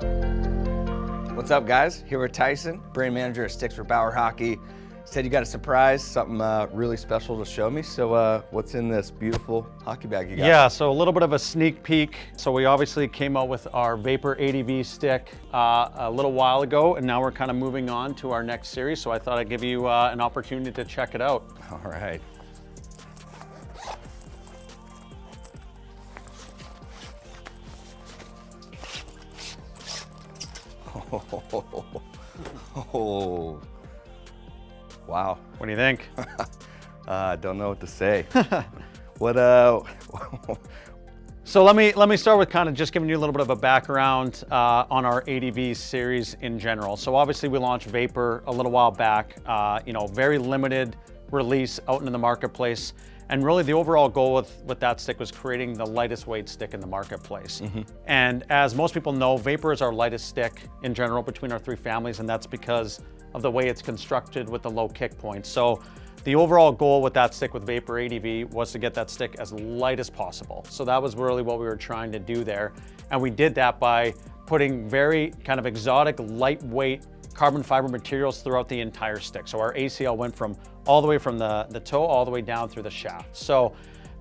What's up, guys? Here with Tyson, brand manager of Sticks for Bauer Hockey. Said you got a surprise, something really special to show me. So what's in this beautiful hockey bag you got? Yeah, so a little bit of a sneak peek. So we obviously came out with our Vapor ADV stick a little while ago, and now we're kind of moving on to our next series. So I thought I'd give you an opportunity to check it out. All right. Oh, wow. What do you think? I don't know what to say. What? So let me start with kind of just giving you a little bit of a background on our ADV series in general. So obviously we launched Vapor a little while back. Very limited release out into the marketplace. And really the overall goal with that stick was creating the lightest weight stick in the marketplace. Mm-hmm. And as most people know, Vapor is our lightest stick in general between our three families, and that's because of the way it's constructed with the low kick point. So the overall goal with that stick with Vapor ADV was to get that stick as light as possible. So that was really what we were trying to do there. And we did that by putting very kind of exotic, lightweight carbon fiber materials throughout the entire stick. So our ACL went from all the way from the toe all the way down through the shaft. So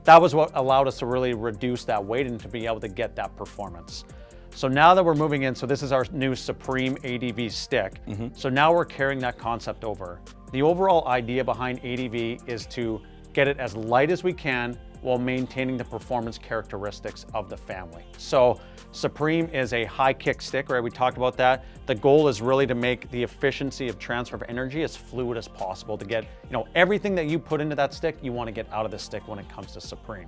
that was what allowed us to really reduce that weight and to be able to get that performance. So now that we're moving in, so this is our new Supreme ADV stick. Mm-hmm. So now we're carrying that concept over. The overall idea behind ADV is to get it as light as we can while maintaining the performance characteristics of the family. So Supreme is a high kick stick, right? We talked about that. The goal is really to make the efficiency of transfer of energy as fluid as possible to get, everything that you put into that stick, you want to get out of the stick when it comes to Supreme.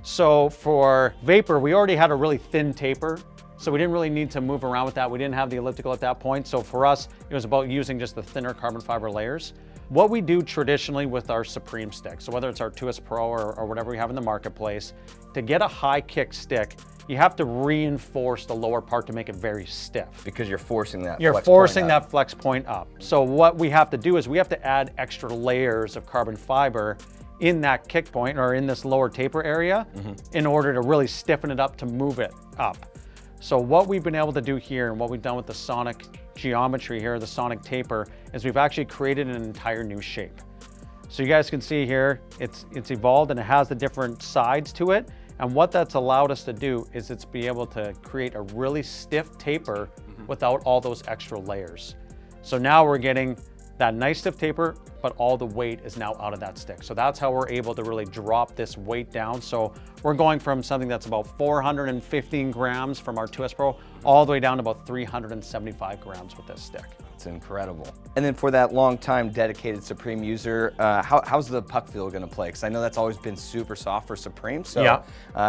So for Vapor, we already had a really thin taper, so we didn't really need to move around with that. We didn't have the elliptical at that point. So for us, it was about using just the thinner carbon fiber layers. What we do traditionally with our Supreme stick, so whether it's our 2S Pro or whatever we have in the marketplace, to get a high kick stick, you have to reinforce the lower part to make it very stiff. Because you're forcing that that flex point up. So what we have to do is we have to add extra layers of carbon fiber in that kick point or in this lower taper area in order to really stiffen it up to move it up. So what we've been able to do here and what we've done with the sonic geometry here, the sonic taper, is we've actually created an entire new shape. So you guys can see here, it's evolved and it has the different sides to it. And what that's allowed us to do is it's be able to create a really stiff taper without all those extra layers. So now we're getting that nice stiff taper, but all the weight is now out of that stick. So that's how we're able to really drop this weight down. So we're going from something that's about 415 grams from our 2S Pro all the way down to about 375 grams with this stick. It's incredible. And then for that long time dedicated Supreme user, how's the puck feel going to play? Because I know that's always been super soft for Supreme. So yeah.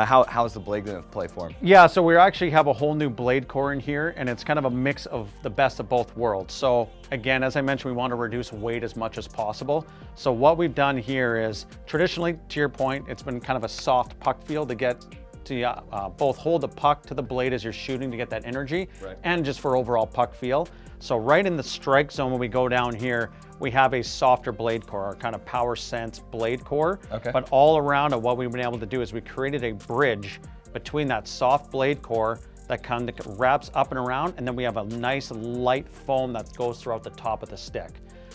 How's the blade going to play for him? Yeah, so we actually have a whole new blade core in here, and it's kind of a mix of the best of both worlds. So again, as I mentioned, we want to reduce weight as much as possible. So what we've done here is traditionally, to your point, it's been kind of a soft puck feel to get to both hold the puck to the blade as you're shooting to get that energy, right, and just for overall puck feel. So right in the strike zone when we go down here, we have a softer blade core, our kind of power sense blade core. Okay. But all around it, what we've been able to do is we created a bridge between that soft blade core that kind of wraps up and around, and then we have a nice light foam that goes throughout the top of the stick.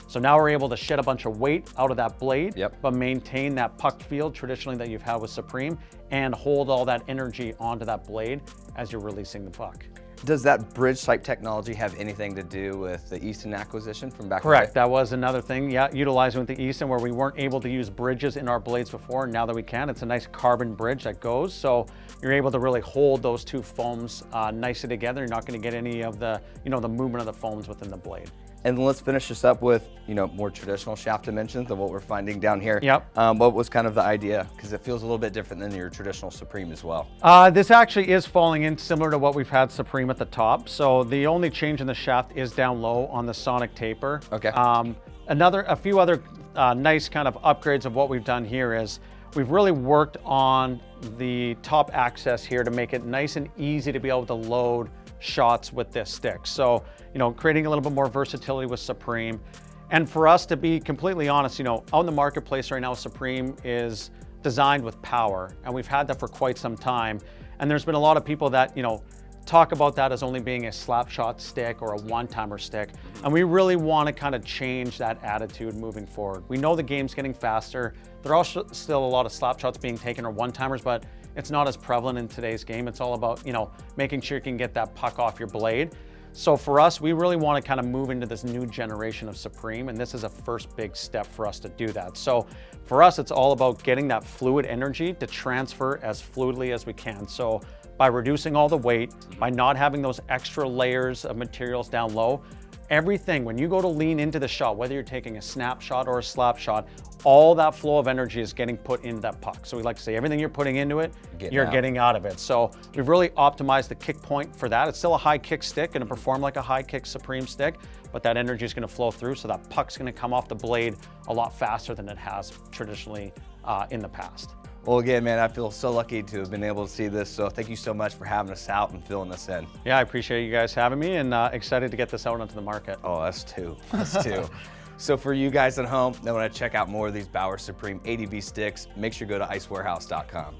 So now we're able to shed a bunch of weight out of that blade, but maintain that puck feel traditionally that you've had with Supreme and hold all that energy onto that blade as you're releasing the puck. Does that bridge type technology have anything to do with the Easton acquisition from back? Correct, that was another thing, utilizing with the Easton where we weren't able to use bridges in our blades before, and now that we can, it's a nice carbon bridge that goes, so you're able to really hold those two foams nicely together. You're not going to get any of the, the movement of the foams within the blade. And then let's finish this up with, more traditional shaft dimensions than what we're finding down here. Yep. What was kind of the idea? Because it feels a little bit different than your traditional Supreme as well. This actually is falling in similar to what we've had Supreme at the top. So the only change in the shaft is down low on the sonic taper. Okay. A few other nice kind of upgrades of what we've done here is we've really worked on the top access here to make it nice and easy to be able to load shots with this stick. So, creating a little bit more versatility with Supreme. And for us, to be completely honest, out in the marketplace right now, Supreme is designed with power, and we've had that for quite some time. And there's been a lot of people that, talk about that as only being a slap shot stick or a one-timer stick. And we really want to kind of change that attitude moving forward. We know the game's getting faster. There are still a lot of slap shots being taken or one-timers, but it's not as prevalent in today's game. It's all about, you know, making sure you can get that puck off your blade. So for us, we really want to kind of move into this new generation of Supreme, and this is a first big step for us to do that. So for us, it's all about getting that fluid energy to transfer as fluidly as we can. So by reducing all the weight, by not having those extra layers of materials down low, everything, when you go to lean into the shot, whether you're taking a snap shot or a slap shot, all that flow of energy is getting put into that puck. So we like to say everything you're putting into it, you're getting out of it. So we've really optimized the kick point for that. It's still a high kick stick, going to perform like a high kick Supreme stick, but that energy is going to flow through, so that puck's going to come off the blade a lot faster than it has traditionally in the past. Well, again, man, I feel so lucky to have been able to see this. So thank you so much for having us out and filling us in. Yeah, I appreciate you guys having me, and excited to get this out onto the market. Oh, us too. Us too. So for you guys at home that want to check out more of these Bauer Supreme ADV sticks, make sure you go to icewarehouse.com.